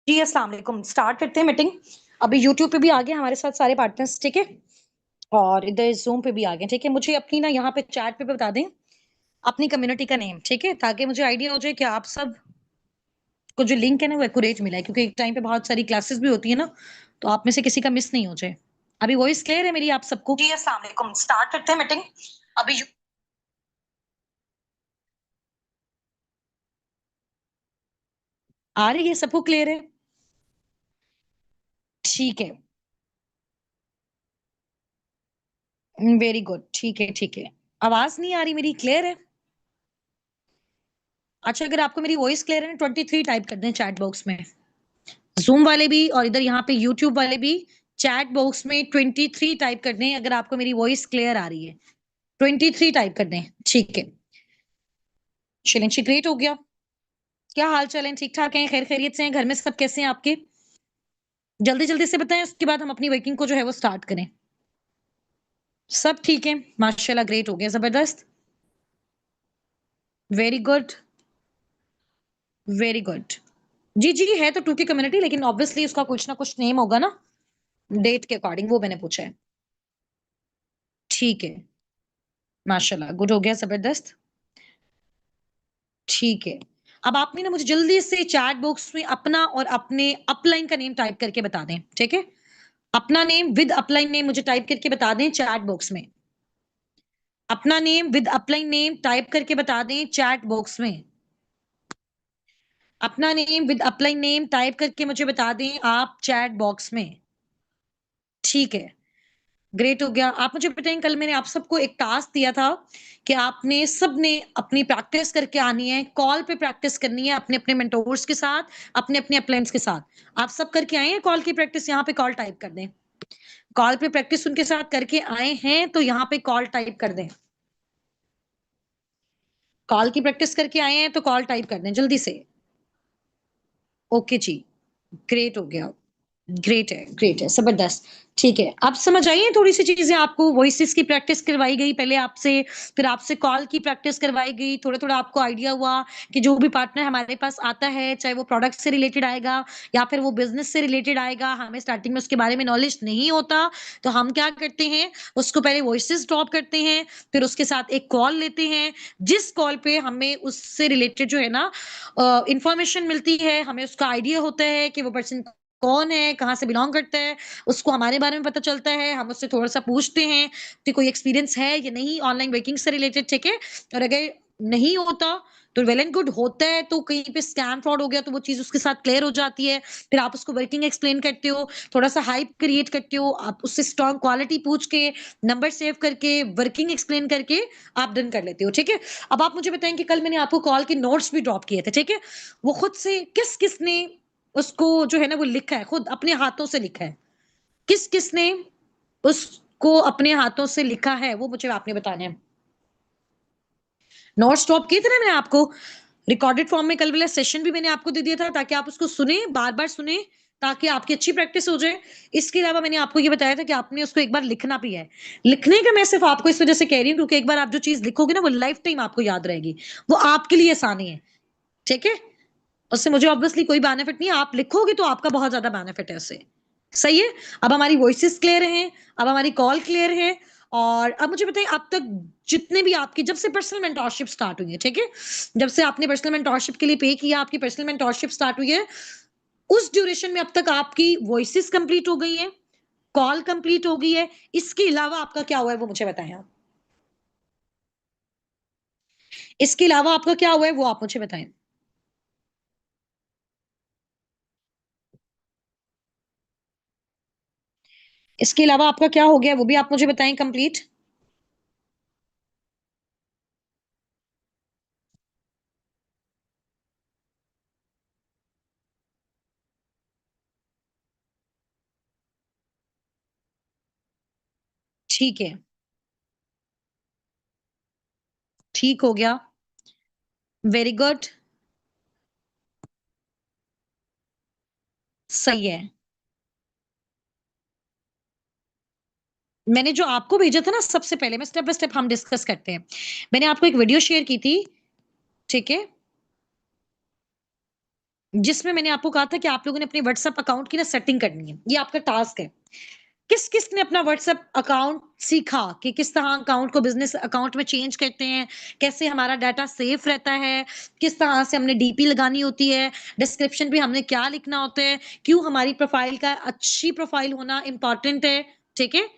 जी अस्सलाम वालेकुम। स्टार्ट करते हैं मीटिंग। अभी यूट्यूब पे भी आ गए हमारे साथ सारे पार्टनर्स, ठीक है। और इधर जूम पे भी आ गए, ठीक है। मुझे अपनी ना यहाँ पे चैट पे बता दें अपनी कम्युनिटी का नेम, ठीक है, ताकि मुझे आइडिया हो जाए कि आप सब को जो लिंक है ना वो एक्यूरेट मिला है, क्योंकि एक टाइम पे बहुत सारी क्लासेस भी होती है ना, तो आप में से किसी का मिस नहीं हो जाए। अभी वॉइस क्लियर है मेरी आप सबको? जी अस्सलाम वालेकुम। स्टार्ट करते हैं मीटिंग। अभी आ रही है सबको? क्लियर है? ठीक है। वेरी गुड, ठीक है ठीक है। आवाज नहीं आ रही मेरी? क्लियर है? अच्छा, अगर आपको मेरी वॉइस क्लियर है ना, 23 टाइप कर दें चैट बॉक्स में। ज़ूम वाले भी और इधर यहाँ पे यूट्यूब वाले भी चैट बॉक्स में 23 टाइप कर दें अगर आपको मेरी वॉइस क्लियर आ रही है। 23 टाइप कर दें, ठीक है। चलें जी, ग्रेट हो गया। क्या हाल-चाल है? ठीक-ठाक हैं? खैर-खैरियत से हैं? घर में सब कैसे हैं आपके? जल्दी-जल्दी से बताएँ, उसके बाद हम अपनी वर्किंग को जो है वो स्टार्ट करें। सब ठीक है? माशाल्लाह, ग्रेट हो गया, ज़बरदस्त। Very good, very good. जी, जी, है तो 2 की कम्युनिटी, लेकिन ऑब्वियसली उसका कुछ ना कुछ नेम होगा ना, डेट के अकॉर्डिंग, वो मैंने पूछा है। ठीक है, माशाल्लाह, गुड हो गया, ज़बरदस्त। ठीक है। अब आपने ना मुझे जल्दी से चैट बॉक्स में अपना और अपने अपलाइन का नेम टाइप करके बता दें, ठीक है? अपना नेम विद अपलाइन नेम मुझे टाइप करके बता दें चैट बॉक्स में। अपना name with upline name type करके बता दें चैट बॉक्स में। अपना name with upline name type करके मुझे बता दें आप चैट बॉक्स में। ठीक है। ग्रेट हो गया। आप मुझे बताएँ, कल मैंने आप सबको एक टास्क दिया था कि आपने सबने अपनी प्रैक्टिस करके आनी है, कॉल पे प्रैक्टिस करनी है अपने-अपने मेंटोर्स के साथ, अपने-अपने अपलाइंस के साथ। आप सब करके आए हैं कॉल की प्रैक्टिस? यहाँ पे कॉल टाइप कर दें। कॉल पे प्रैक्टिस उनके साथ करके आए हैं तो यहाँ पे कॉल टाइप कर दें। कॉल की प्रैक्टिस करके आए हैं तो कॉल टाइप कर दें जल्दी से। ओके जी, ग्रेट हो गया। ग्रेट है, ज़बरदस्त। ठीक है, अब समझ आई हैं थोड़ी-सी चीज़ें आपको? वॉइसेज़ की प्रैक्टिस करवाई गई पहले आपसे, फिर आपसे कॉल की प्रैक्टिस करवाई गई, थोड़ा-थोड़ा आपको आइडिया हुआ कि जो भी पार्टनर हमारे पास आता है, चाहे वो प्रोडक्ट से रिलेटेड आएगा या फिर वो बिज़नेस से रिलेटेड आएगा, हमें स्टार्टिंग में उसके बारे में नॉलेज नहीं होता, तो हम क्या करते हैं, उसको पहले वॉइसेज़ ड्रॉप करते हैं, फिर उसके साथ एक कॉल लेते हैं, जिस कॉल पे हमें उससे रिलेटेड जो है ना इन्फॉर्मेशन मिलती है, हमें उसका आइडिया होता है कि वो पर्सन कौन है, कहाँ से बिलॉन्ग करता है, उसको हमारे बारे में पता चलता है, हम उससे थोड़ा-सा पूछते हैं कि कोई एक्सपीरियंस है या नहीं ऑनलाइन वर्किंग से रिलेटेड, ठीक है? और अगर नहीं होता, तो वेल एंड गुड, होता है तो कहीं पे स्कैम फ्रॉड हो गया तो वो चीज़ उसके साथ क्लियर हो जाती है। फिर आप उसको वर्किंग एक्सप्लेन करते हो, थोड़ा-सा हाइप क्रिएट करते हो, आप उससे स्ट्रॉन्ग क्वालिटी पूछ के, नंबर सेव करके, वर्किंग एक्सप्लेन करके आप डन कर लेते हो, ठीक है? अब आप मुझे बताएँ कि कल मैंने आपको कॉल के नोट्स भी ड्रॉप किए थे, ठीक है? वो खुद से किस-किस ने उसको जो है ना वो लिखा है, खुद अपने हाथों से लिखा है। किस-किस ने उसको अपने हाथों से लिखा है, वो मुझे आपने बताना है। नोट्स ड्रॉप किए थे ना मैंने आपको, रिकॉर्डेड फॉर्म में कल वाला सेशन भी मैंने आपको दे दिया था ताकि आप उसको सुनें, बार-बार सुनें, ताकि आपकी अच्छी प्रैक्टिस हो जाए। इसके अलावा मैंने आपको ये बताया था कि आपने उसको एक बार लिखना भी है। लिखने का मैं सिर्फ़ आपको इस वज़ह से कह रही हूँ क्योंकि एक बार आप जो चीज़ लिखोगे ना वो लाइफ़ टाइम आपको याद रहेगी। वो आपके लिए आसानी है, ठीक है? उससे मुझे ऑब्वियसली कोई बेनिफिट नहीं है, आप लिखोगे तो आपका बहुत ज़्यादा बेनिफिट है उससे। सही है? अब हमारी वॉइसेज़ क्लियर हैं, अब हमारी कॉल क्लियर है और अब मुझे बताइए अब तक जितने भी आपकी जब से पर्सनल मेंटरशिप स्टार्ट हुई है, ठीक है? जब से आपने पर्सनल मेंटरशिप के लिए पे किया, आपकी पर्सनल मेंटरशिप स्टार्ट हुई है, उस ड्यूरेशन में अब तक आपकी वॉइसेज़ कंप्लीट हो गई हैं, कॉल कंप्लीट हो गई है, इसके अलावा आपका क्या हुआ है वो मुझे बताएँ आप? इसके अलावा आपका क्या हुआ है वो आप मुझे बताएँ? इसके अलावा आपका क्या हो गया है वो भी आप मुझे बताएँ कंप्लीट? ठीक है, ठीक हो गया, वेरी गुड, सही है। मैंने जो आपको भेजा था ना सबसे पहले, मैं स्टेप बाय स्टेप हम डिस्कस करते हैं। मैंने आपको एक वीडियो शेयर की थी, ठीक है? जिसमें मैंने आपको कहा था कि आप लोगों ने अपने व्हाट्सएप अकाउंट की ना सेटिंग करनी है। ये आपका टास्क है। किस-किस ने अपना व्हाट्सएप अकाउंट सीखा कि किस तरह अकाउंट को बिज़नेस अकाउंट में चेंज करते हैं, कैसे हमारा डाटा सेफ रहता है, किस तरह से हमने डीपी लगानी होती है, डिस्क्रिप्शन पे हमने क्या लिखना होता है, क्यों हमारी प्रोफाइल का अच्छी प्रोफाइल होना इम्पोर्टेंट है, ठीक है?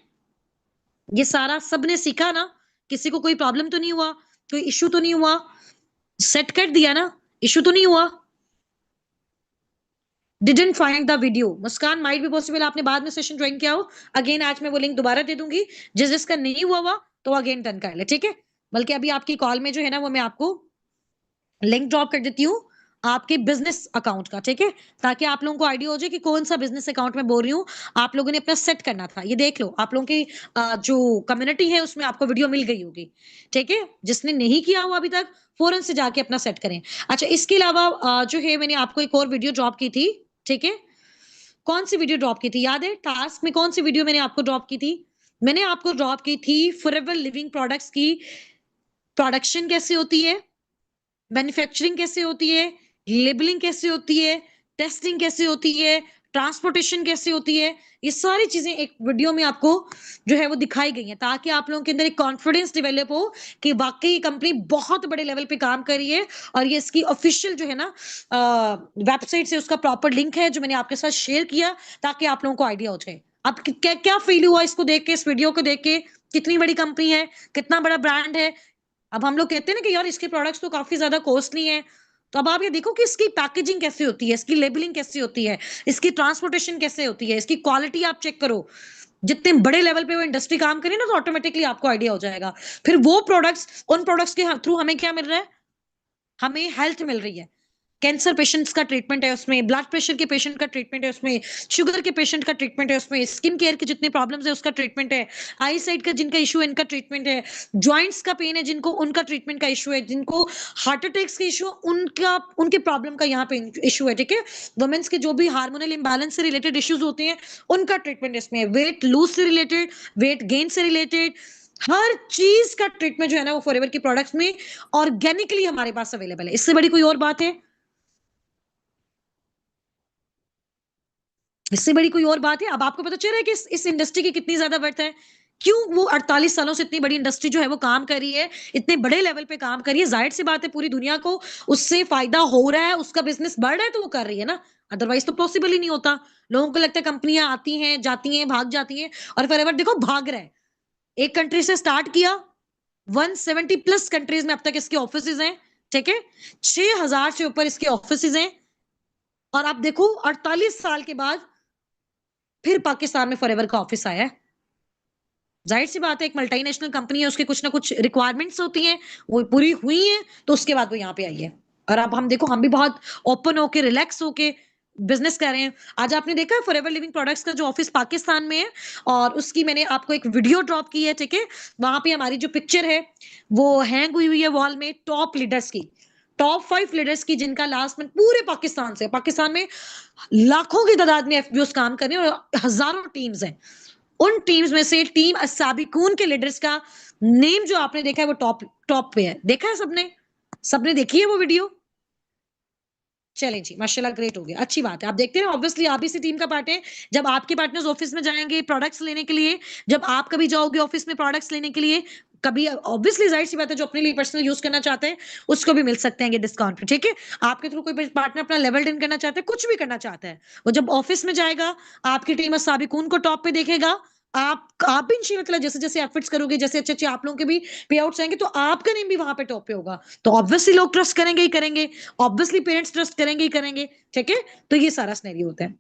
ये सारा सबने सीखा ना? किसी को कोई प्रॉब्लम तो नहीं हुआ? कोई इश्यू तो नहीं हुआ? सेट कर दिया ना? इश्यू तो नहीं हुआ? Didn't find the video Muskan might be possible आपने बाद में सेशन ज्वाइन किया हो अगेन आज मैं वो लिंक दोबारा दे दूंगी जिसका नहीं हुआ तो अगेन डन कर ले ठीक है बल्कि अभी आपकी कॉल में जो है ना वो मैं आपको लिंक ड्रॉप कर देती हूँ आपके बिजनेस अकाउंट का ठीक है ताकि आप लोगों को आइडिया हो जाए कि कौन सा बिजनेस अकाउंट में बोल रही हूँ आप लोगों ने अपना सेट करना था ये देख लो आप लोगों की जो कम्युनिटी है उसमें आपको वीडियो मिल गई होगी ठीक है जिसने नहीं किया हुआ अभी तक फौरन से जाके अपना सेट करें अच्छा इसके अलावा जो है मैंने आपको एक और वीडियो ड्रॉप की थी ठीक है कौन सी वीडियो ड्रॉप की थी याद है टास्क में कौन सी वीडियो मैंने आपको ड्रॉप की थी मैंने आपको ड्रॉप की थी फॉरएवर लिविंग प्रोडक्ट्स की प्रोडक्शन कैसे होती है मैन्युफैक्चरिंग कैसे होती है लेबलिंग कैसे होती है टेस्टिंग कैसे होती है ट्रांसपोर्टेशन कैसे होती है ये सारी चीजें एक वीडियो में आपको जो है वो दिखाई गई हैं ताकि आप लोगों के अंदर एक कॉन्फिडेंस डेवलप हो कि वाकई ये कंपनी बहुत बड़े लेवल पे काम कर रही है और ये इसकी ऑफिशियल जो है ना वेबसाइट से उसका प्रॉपर लिंक है जो मैंने आपके साथ शेयर किया ताकि आप लोगों को आइडिया हो जाए अब क्या क्या फील हुआ इसको देख के इस वीडियो को देख के कितनी बड़ी कंपनी है कितना बड़ा ब्रांड है अब हम लोग कहते हैं ना कि यार इसके प्रोडक्ट्स तो काफ़ी ज़्यादा कॉस्टली हैं। तो अब आप ये देखो कि इसकी पैकेजिंग कैसे होती है, इसकी लेबलिंग कैसी होती है, इसकी ट्रांसपोर्टेशन कैसे होती है, इसकी क्वालिटी आप चेक करो। जितने बड़े लेवल पे वो इंडस्ट्री काम करे ना तो ऑटोमैटिकली आपको आइडिया हो जाएगा। फिर वो प्रोडक्ट्स उन प्रोडक्ट्स के थ्रू हमें क्या मिल रहा है? हमें हेल्थ मिल रही है। कैंसर पेशेंट्स का ट्रीटमेंट है उसमें, ब्लड प्रेशर के पेशेंट का ट्रीटमेंट है उसमें, शुगर के पेशेंट का ट्रीटमेंट है उसमें, स्किन केयर के जितने प्रॉब्लम्स है उसका ट्रीटमेंट है, आई साइट का जिनका इश्यू है इनका ट्रीटमेंट है, जॉइंट्स का पेन है जिनको उनका ट्रीटमेंट का इश्यू है, जिनको हार्ट अटैक्स के इश्यू उनका उनके प्रॉब्लम का यहाँ पे इश्यू है, ठीक है? वुमेन्स के जो भी हार्मोनल इम्बैलेंस से रिलेटेड इश्यूज होते हैं, उनका ट्रीटमेंट इसमें है, वेट लूज से रिलेटेड, वेट गेन से रिलेटेड, हर चीज का ट्रीटमेंट जो है ना वो फॉरएवर की प्रोडक्ट्स में ऑर्गेनिकली हमारे पास अवेलेबल है। इससे बड़ी कोई और बात है? इससे बड़ी कोई और बात है? अब आपको पता चल रहा है कि इस इंडस्ट्री की कितनी ज़्यादा वर्थ है। क्यों वो 48 सालों से इतनी बड़ी इंडस्ट्री जो है वो काम कर रही है, इतने बड़े लेवल पे काम कर रही है, ज़ाहिर-सी बात है पूरी दुनिया को उससे फ़ायदा हो रहा है, उसका बिज़नेस बढ़ रहा है तो वो कर रही है ना, अदरवाइज़ तो पॉसिबल ही नहीं होता। लोगों को लगता है कंपनियाँ आती हैं, जाती हैं, भाग जाती हैं और फॉरएवर देखो भाग रहा है। एक कंट्री से स्टार्ट किया, 170 प्लस कंट्रीज़ में अब तक इसके ऑफिसेज़ हैं, ठीक है? 6000 से ऊपर इसके ऑफिसेज़ हैं और आप देखो 48 साल के बाद फिर पाकिस्तान में फॉरएवर का ऑफिस आया है। ज़ाहिर-सी बात है एक मल्टीनेशनल कंपनी है, उसकी कुछ ना कुछ रिक्वायरमेंट्स होती हैं, वो पूरी हुई हैं, तो उसके बाद वो यहाँ पे आई है। और अब हम देखो हम भी बहुत ओपन होके, रिलैक्स होके बिज़नेस कर रहे हैं। आज आपने देखा है फॉरएवर लिविंग प्रोडक्ट्स का जो ऑफिस पाकिस्तान में है और उसकी मैंने आपको एक वीडियो ड्रॉप की है, ठीक है? वहाँ पे हमारी जो पिक्चर है, वो हैंग हुई हुई है वॉल में टॉप लीडर्स की। टॉप 5 लीडर्स की जिनका लास्ट में पूरे पाकिस्तान से पाकिस्तान में लाखों की तादाद में एफपीओस काम कर रहे हैं और हज़ारों टीम्स हैं। उन टीम्स में से टीम अस्साबिकून के लीडर्स का नेम जो आपने देखा है वो टॉप टॉप पे है। देखा है सबने? सबने देखी है वो वीडियो? चलें जी, माशाल्लाह ग्रेट हो गया, अच्छी बात है। आप देखते हैं ना ऑब्वियसली आप इसी टीम का पार्ट हैं। जब आपके पार्टनर्स ऑफिस में जाएँगे प्रोडक्ट्स लेने के लिए, जब आप कभी जाओगे ऑफिस में प्रोडक्ट्स लेने के लिए, कभी ऑब्वियसली ज़ाहिर-सी बात है जो अपने लिए पर्सनल यूज़ करना चाहते हैं, उसको भी मिल सकते हैं ये डिस्काउंट पे, ठीक है? आपके थ्रू कोई ब पार्टनर अपना लेवल डन करना चाहता है, कुछ भी करना चाहता है, वो जब ऑफिस में जाएगा, आपकी टीम अस्साबिकून को टॉप पे देखेगा, आप भी इंशाल्लाह जैसे-जैसे एफर्ट्स करोगे, जैसे अच्छे-अच्छे आप लोगों के भी पे आउट्स आएँगे, तो आपका नेम भी वहाँ पे टॉप पे होगा। तो ऑब्वियसली लोग ट्रस्ट करेंगे ही करेंगे। ऑब्वियसली पेरेंट्स ट्रस्ट करेंगे ही करेंगे, ठीक है? तो ये सारा सिनेरियो होता है।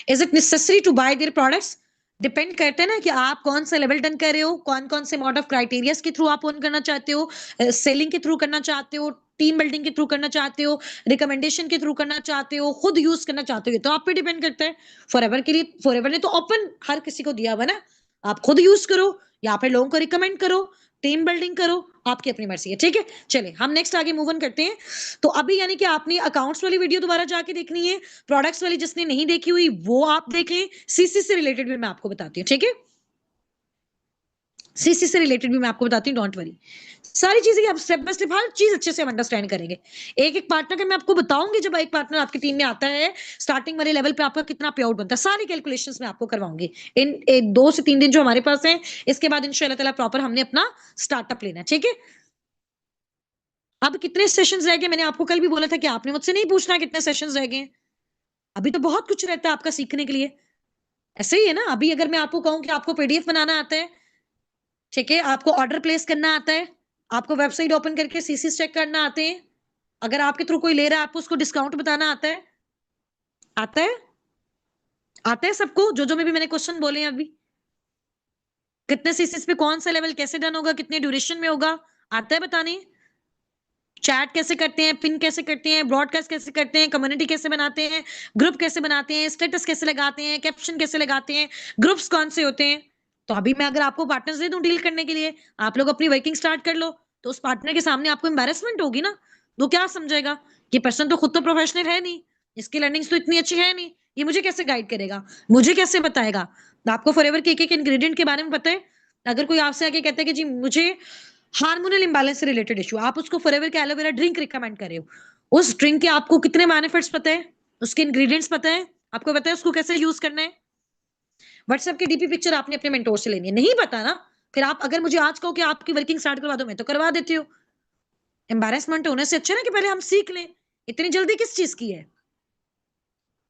Is it necessary to buy their products? Depend करता है ना कि आप कौन सा लेवल डन कर रहे हो, कौन-कौन से अमाउंट ऑफ क्राइटेरियाज़ के थ्रू आप अर्न करना चाहते हो, सेलिंग के थ्रू करना चाहते हो, टीम बिल्डिंग के थ्रू करना चाहते हो, रिकमेंडेशन के थ्रू करना चाहते हो, खुद यूज़ करना चाहते हो, ये तो आप पे डिपेंड करता है। फॉरएवर के लिए फॉरएवर ने तो ओपन हर किसी को दिया हुआ है ना, आप खुद यूज़ करो या फिर लोगों को रिकमेंड करो, टीम बिल्डिंग करो, आपकी अपनी मर्ज़ी है, ठीक है? चलिए हम नेक्स्ट आगे मूव ऑन करते हैं। तो अभी यानी कि आपने अकाउंट्स वाली वीडियो दोबारा जाके देखनी है, प्रोडक्ट्स वाली जिसने नहीं देखी हुई वो आप देख लें, सीसी से रिलेटेड भी मैं आपको बताती हूँ, ठीक है? सीसी से रिलेटेड भी मैं आपको बताती हूँ, डोंट वरी। सारी चीजें आप स्टेप बाय स्टेप हर चीज अच्छे से हम अंडरस्टैंड करेंगे। एक-एक पार्टनर का मैं आपको बताऊँगी, जब एक पार्टनर आपकी टीम में आता है, स्टार्टिंग वाले लेवल पे आपका कितना पे आउट बनता है, सारी कैलकुलेशंस मैं आपको करवाऊँगी। इन 2 से 3 दिन जो हमारे पास हैं, इसके बाद इंशाल्लाह ताला प्रॉपर हमने अपना स्टार्टअप लेना है, ठीक है? अब कितने सेशंस रह गए? मैंने आपको कल भी बोला था कि आपने मुझसे नहीं पूछना कितने सेशंस रह गए हैं। अभी तो बहुत कुछ रहता है आपका सीखने के लिए। ऐसे ही है ना, अभी अगर मैं आपको कहूँ कि आपको पीडीएफ बनाना आता है, ठीक है? आपको ऑर्डर प्लेस करना आता है, आपको वेबसाइट ओपन करके सीसीस चेक करना आते हैं, अगर आपके थ्रू कोई ले रहा है, आपको उसको डिस्काउंट बताना आता है? आता है? आता है सबको? जो-जो में भी मैंने क्वेश्चन बोले हैं अभी। कितने सीसीस पे कौन-सा लेवल कैसे डन होगा, कितने ड्यूरेशन में होगा, आता है बताने? चैट कैसे करते हैं, पिन कैसे करते हैं, ब्रॉडकास्ट कैसे करते हैं, कम्युनिटी कैसे बनाते हैं, ग्रुप कैसे बनाते हैं, स्टेटस कैसे लगाते हैं, कैप्शन कैसे लगाते हैं, ग्रुप्स कौन से होते हैं। तो अभी मैं अगर आपको पार्टनर्स दे दूं डील करने के लिए, आप लोग अपनी वर्किंग स्टार्ट कर लो, तो उस पार्टनर के सामने आपको एम्बैरेसमेंट होगी ना। वो क्या समझेगा? ये पर्सन तो खुद तो प्रोफेशनल है नहीं, इसकी लर्निंग्स तो इतनी अच्छी है नहीं, ये मुझे कैसे गाइड करेगा, मुझे कैसे बताएगा। आपको फॉरएवर के एक एक इंग्रेडिएंट के बारे में पता है? अगर कोई आपसे आके कहता है कि जी मुझे हार्मोनल इंबैलेंस से रिलेटेड इश्यू, आप उसको फॉरएवर के एलोवेरा ड्रिंक रिकमेंड कर रहे हो, उस ड्रिंक के आपको कितने बेनिफिट्स पता है, उसके इंग्रेडिएंट्स पता है, आपको पता है उसको कैसे यूज करना है। व्हाट्सएप की डीपी पिक्चर आपने अपने मेंटोर से लेनी है, नहीं पता ना, फिर आप अगर मुझे आज कहो कि आपकी वर्किंग स्टार्ट करवा दो, मैं तो करवा देती हूँ। एम्बैरेसमेंट होने से अच्छा ना कि पहले हम सीख लें। इतनी जल्दी किस चीज की है?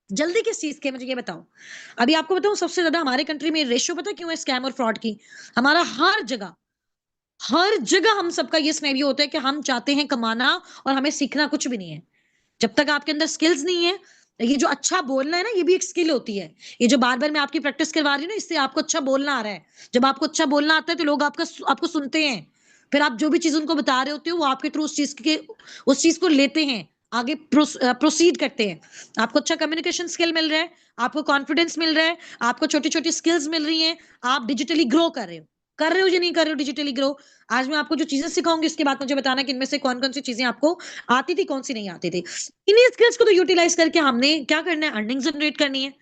जल्दी किस चीज की है, मुझे ये बताओ। अभी आपको बताऊं, सबसे ज्यादा हमारे कंट्री में रेशियो पता है क्यों है स्कैम और फ्रॉड की? हमारा हर जगह हम सबका ये सिनेरियो होता है कि हम चाहते हैं कमाना और हमें सीखना कुछ भी नहीं है। जब तक आपके अंदर स्किल्स नहीं है, ये जो अच्छा बोलना है ना, ये भी एक स्किल होती है। ये जो बार-बार मैं आपकी प्रैक्टिस करवा रही हूँ ना, इससे आपको अच्छा बोलना आ रहा है। जब आपको अच्छा बोलना आता है तो लोग आपको सुनते हैं। फिर आप जो भी चीज़ उनको बता रहे होते हो, वो आपके थ्रू उस चीज़ को लेते हैं, आगे प्रोसीड करते हैं। आपको अच्छा कम्युनिकेशन स्किल मिल रहा है, आपको कॉन्फिडेंस मिल रहा है, आपको छोटी-छोटी स्किल्स मिल रही हैं, आप डिजिटली ग्रो कर रहे हो। कर रहे हो या नहीं कर रहे हो डिजिटली ग्रो? आज मैं आपको जो चीज़ें सिखाऊँगी, उसके बाद मुझे बताना कि इनमें से कौन-कौन सी चीज़ें आपको आती थी, कौन-सी नहीं आती थी। इन्हीं स्किल्स को तो यूटिलाइज करके हमने क्या करना है, अर्निंग जनरेट करनी है।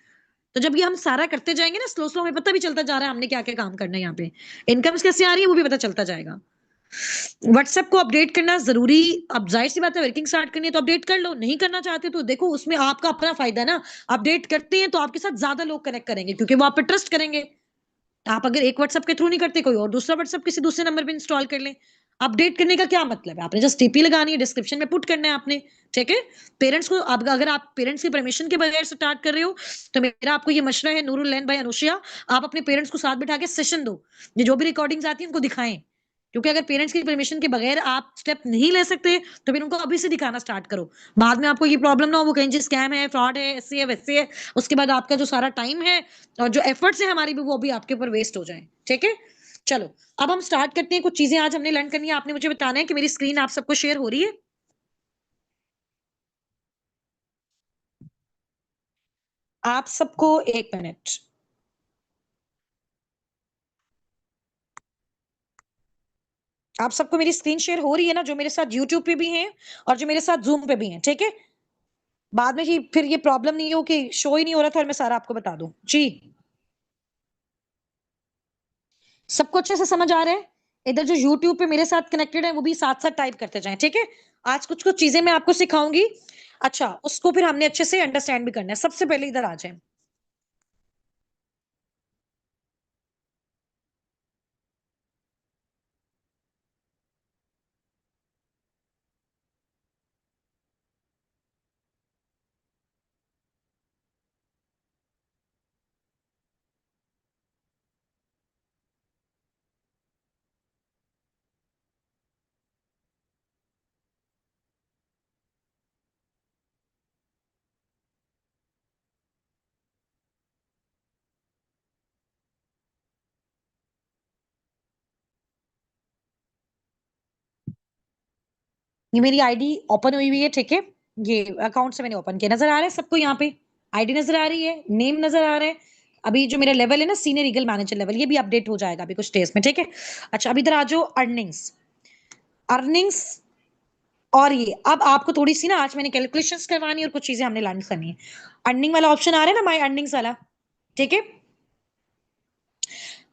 तो जब ये हम सारा करते जाएंगे ना, स्लो स्लो हमें पता भी चलता जा रहा है हमने क्या क्या काम करना है, यहाँ पे इनकम्स कैसे आ रही है वो भी पता चलता जाएगा। व्हाट्सएप को अपडेट करना जरूरी। अब जाहिर सी बात है, वर्किंग स्टार्ट करनी है तो अपडेट कर लो, नहीं करना चाहते तो देखो उसमें आपका अपना फायदा है ना। अपडेट करते हैं तो आपके साथ ज्यादा लोग कनेक्ट करेंगे, क्योंकि वो आप पे ट्रस्ट करेंगे। आप अगर एक व्हाट्सएप के थ्रू नहीं करते, कोई और दूसरा व्हाट्सएप किसी दूसरे नंबर पे इंस्टॉल कर लें। अपडेट करने का क्या मतलब है? आपने जस्ट टीपी लगानी है, डिस्क्रिप्शन में पुट करना है आपने, ठीक है? पेरेंट्स को अब अगर आप पेरेंट्स की परमिशन के बगैर स्टार्ट कर रहे हो, तो मेरा आपको ये मशवरा है, नूरुल लैन भाई अनुशिया, आप अपने पेरेंट्स को साथ बिठा के सेशन दो। ये जो भी रिकॉर्डिंग्स आती हैं उनको दिखाएँ। क्योंकि अगर पेरेंट्स की परमिशन के बगैर आप स्टेप नहीं ले सकते, तो फिर उनको अभी से दिखाना स्टार्ट करो। बाद में आपको ये प्रॉब्लम ना हो, वो कहें जी स्कैम है, फ्रॉड है, ऐसे है, वैसे है। उसके बाद आपका जो सारा टाइम है और जो एफर्ट्स है हमारी भी, वो भी आपके ऊपर वेस्ट हो जाएँ, ठीक है? चलो, अब हम स्टार्ट करते हैं, कुछ चीज़ें आज हमने लर्न करनी है, आपने मुझे बताना है कि मेरी स्क्रीन आप सबको शेयर हो रही है? आप सबको 1 मिनट। आप सबको मेरी स्क्रीन शेयर हो रही है ना, जो मेरे साथ यूट्यूब पे भी हैं और जो मेरे साथ ज़ूम पे भी हैं, ठीक है? बाद में ही फिर ये प्रॉब्लम नहीं हो कि शो ही नहीं हो रहा था और मैं सारा आपको बता दूँ। जी, सबको अच्छे से समझ आ रहा है? इधर जो यूट्यूब पे मेरे साथ कनेक्टेड है, वो भी साथ-साथ टाइप करते जाएँ, ठीक है? आज कुछ-कुछ चीज़ें मैं आपको सिखाऊँगी। अच्छा, उसको फिर हमने अच्छे से अंडरस्टैंड भी करना है। सबसे पहले इधर आ जाएँ। ये मेरी आईडी ओपन हुई हुई है, ठीक है? ये अकाउंट से मैंने ओपन किया, नज़र आ रहा है सबको यहाँ पे? आईडी नज़र आ रही है, नेम नज़र आ रहा है। अभी जो मेरा लेवल है ना, सीनियर लीगल मैनेजर लेवल, ये भी अपडेट हो जाएगा अभी कुछ डेज़ में, ठीक है? अच्छा, अब इधर आ जाओ अर्निंग्स। अर्निंग्स और ये अब आपको थोड़ी-सी ना, आज मैंने कैलकुलेशंस करवानी है और कुछ चीज़ें हमने लर्न करनी है। अर्निंग वाला ऑप्शन आ रहा है ना, माय अर्निंग्स वाला, ठीक है?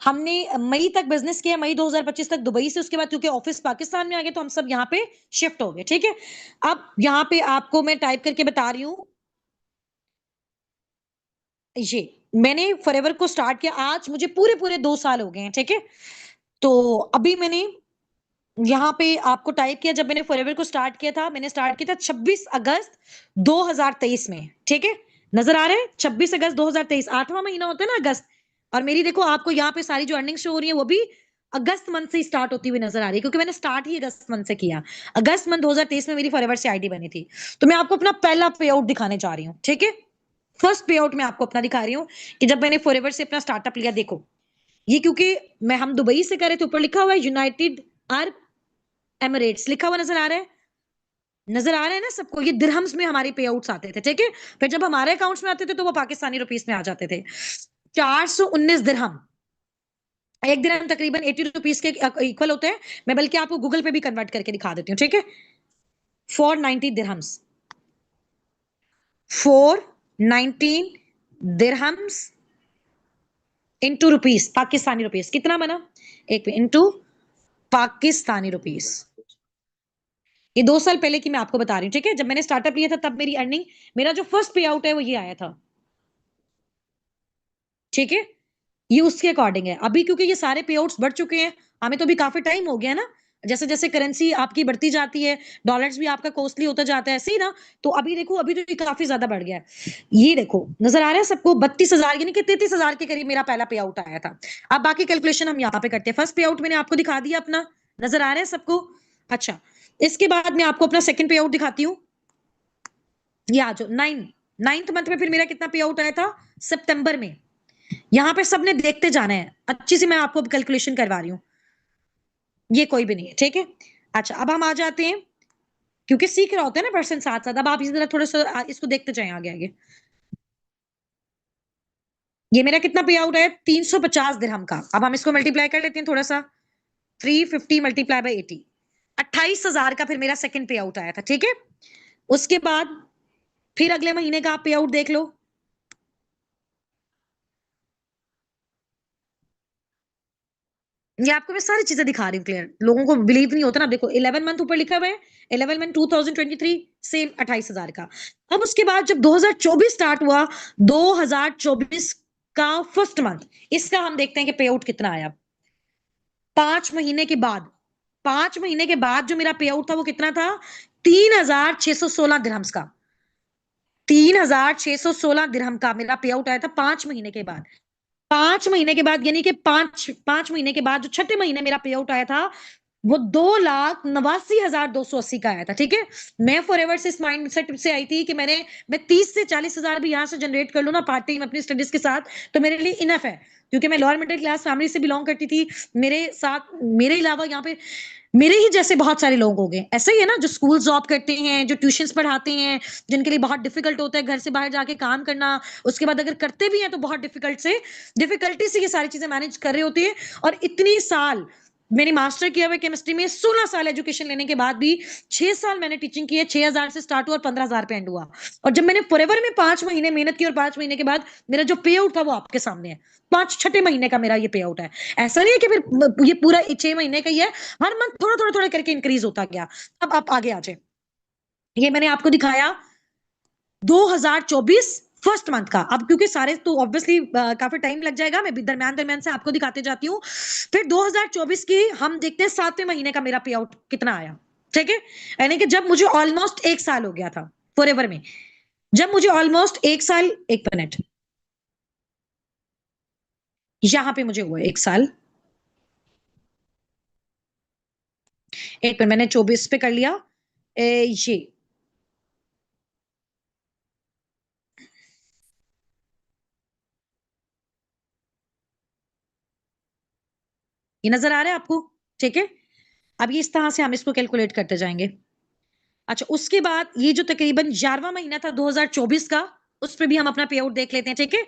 हमने मई तक बिजनेस किया, मई 2025 तक दुबई से, उसके बाद क्योंकि ऑफिस पाकिस्तान में आ गए तो हम सब यहाँ पे शिफ्ट हो गए, ठीक है। अब यहाँ पे आपको मैं टाइप करके बता रही हूँ, ये मैंने फॉरएवर को स्टार्ट किया, आज मुझे पूरे पूरे 2 साल हो गए हैं, ठीक है। तो अभी मैंने यहाँ पे आपको टाइप किया, जब मैंने फॉरएवर को स्टार्ट किया था, मैंने स्टार्ट किया था 26 अगस्त 2023 में, ठीक है। नजर आ रहे हैं, 26 अगस्त 2023, 8वां महीना होता है ना अगस्त। और मेरी देखो आपको यहाँ पे सारी जो अर्निंग शो हो रही है वो भी अगस्त मंथ से स्टार्ट होती हुई नजर आ रही है, क्योंकि मैंने स्टार्ट ही अगस्त मंथ से किया। अगस्त मंथ 2023 में मेरी फॉरएवर से आईडी बनी थी। तो मैं आपको अपना पहला पे आउट दिखाने जा रही हूँ, ठीक है। फर्स्ट पे आउट मैं आपको अपना दिखा रही हूँ कि जब मैंने फॉरएवर से अपना स्टार्टअप लिया, देखो ये क्योंकि मैं हम दुबई से कर रहे थे, ऊपर लिखा हुआ है यूनाइटेड अरब एमिरेट्स लिखा हुआ नजर आ रहा है, नजर आ रहा है ना सबको। ये दिरहम्स में हमारे पे आउट्स आते थे, ठीक है। फिर जब हमारे अकाउंट्स में आते थे तो वो पाकिस्तानी रुपीस में आ जाते थे। 419 दिरहम, एक दिरहम तकरीबन 80 रुपीस के इक्वल होते हैं। मैं बल्कि आपको गूगल पे भी कन्वर्ट करके दिखा देती हूँ, ठीक है। 490 dirhams, 419 dirhams into rupees, Pakistani rupees कितना बना, एक इंटू पाकिस्तानी रुपीस। ये 2 साल पहले की मैं आपको बता रही हूँ, ठीक है। जब मैंने स्टार्टअप लिया था तब मेरी अर्निंग, मेरा जो फर्स्ट पे आउट है वो ये आया था, ठीक है। ये उसके अकॉर्डिंग है। अभी क्योंकि ये सारे पे आउट्स बढ़ चुके हैं, हमें तो अभी काफी टाइम हो गया ना, जैसे जैसे करेंसी आपकी बढ़ती जाती है, डॉलर्स भी आपका कॉस्टली होता जाता है, ऐसे ही ना। तो अभी देखो, अभी तो ये काफी ज्यादा बढ़ गया है। ये देखो नजर आ रहा है सबको, 32,000 यानी कि 33,000 के करीब मेरा पहला पे आउट आया था। अब बाकी कैलकुलेशन हम यहाँ पे करते हैं। फर्स्ट पे आउट मैंने आपको दिखा दिया अपना, नजर आ रहा है सबको। अच्छा, इसके बाद मैं आपको अपना सेकंड पे आउट दिखाती हूँ। ये आ जाओ, नाइन्थ मंथ में फिर मेरा कितना पे आउट आया था, सितंबर में। यहां पे सबने देखते जाना है, अच्छी से मैं आपको कैलकुलेशन करवा रही हूँ, ये कोई भी नहीं है, ठीक है। अच्छा, अब हम आ जाते हैं, क्योंकि सीख रहा होता है ना पर्सन साथ साथ। अब आप इसी तरह थोड़ा सा इसको देखते जाए आगे आगे। ये मेरा कितना पे आउट है, 350 दिरहम का। अब हम इसको मल्टीप्लाई कर लेते हैं थोड़ा सा, 350 मल्टीप्लाई बाई 80, 28,000 का फिर मेरा सेकंड पे आउट आया था, ठीक है। उसके बाद फिर अगले महीने का आप पे आउट देख लो। ये आपको मैं सारी चीजें दिखा रही हूँ क्लियर, लोगों को बिलीव नहीं होता ना। देखो 11 मंथ ऊपर लिखा हुआ है, 11 मंथ 2023, सेम 28,000 का। अब उसके बाद जब 2024 स्टार्ट हुआ, 2024 का फर्स्ट मंथ, इसका हम देखते हैं कि पे आउट कितना आया। 5 महीने के बाद, 5 महीने के बाद जो मेरा पे आउट था वो कितना था, 3,616 दिरहम्स का। 3,616 दिरहम का मेरा पे आउट आया था 5 महीने के बाद। 5 महीने के बाद, यानी कि पांच महीने के बाद जो छठे महीने मेरा पे आउट आया था, वो 2,89,280 का आया था, ठीक है। मैं फॉरएवर से इस माइंड सेट से आई थी कि मैं 30 से 40 हजार भी यहाँ से जनरेट कर लूँ ना पार्ट टाइम अपनी स्टडीज के साथ, तो मेरे लिए इनफ है। क्योंकि मैं लोअर मिडिल क्लास फैमिली से बिलोंग करती थी, मेरे साथ मेरे अलावा यहाँ पे मेरे ही जैसे बहुत सारे लोग हो गए, ऐसे ही है ना, जो स्कूल जॉब करते हैं, जो ट्यूशंस पढ़ाते हैं, जिनके लिए बहुत डिफिकल्ट होता है घर से बाहर जाके काम करना। उसके बाद अगर करते भी हैं तो बहुत डिफिकल्टी से ये सारी चीजें मैनेज कर रहे होते हैं। और इतनी साल मैंने मास्टर किया हुआ केमिस्ट्री में, 16 साल एजुकेशन लेने के बाद भी 6 साल मैंने टीचिंग की है। 6,000 से स्टार्ट हुआ और 15,000 पे एंड हुआ। और जब मैंने फॉरएवर में 5 महीने मेहनत की और 5 महीने के बाद मेरा जो पे आउट था वो आपके सामने है, पांच छठे महीने का मेरा ये पे आउट है। ऐसा नहीं है कि फिर ये पूरा 6 महीने का ही है, हर मंथ थोड़ा थोड़ा थोड़ा करके इंक्रीज होता गया। अब आप आगे आ जाए, ये मैंने आपको दिखाया 2024 फर्स्ट मंथ का। अब क्योंकि सारे तो ऑब्वियसली काफी टाइम लग जाएगा, मैं भी दरम्यान दरम्यान से आपको दिखाते जाती हूँ। फिर 2024 की हम देखते हैं 7वें महीने का मेरा पे आउट कितना आया, ठीक है। यानी कि जब मुझे ऑलमोस्ट 1 साल हो गया था फॉरएवर में, जब मुझे ऑलमोस्ट 1 साल, 1 मिनट, यहां पे मुझे हुआ 1 साल। एक मिनट, मैंने 24 पे कर लिया। ये नजर आ रहा है आपको, ठीक है। अब ये इस तरह से हम इसको कैलकुलेट करते जाएंगे। अच्छा, उसके बाद ये जो तकरीबन 11वां महीना था 2024 का, उस पर भी हम अपना पे आउट देख लेते हैं, ठीक है।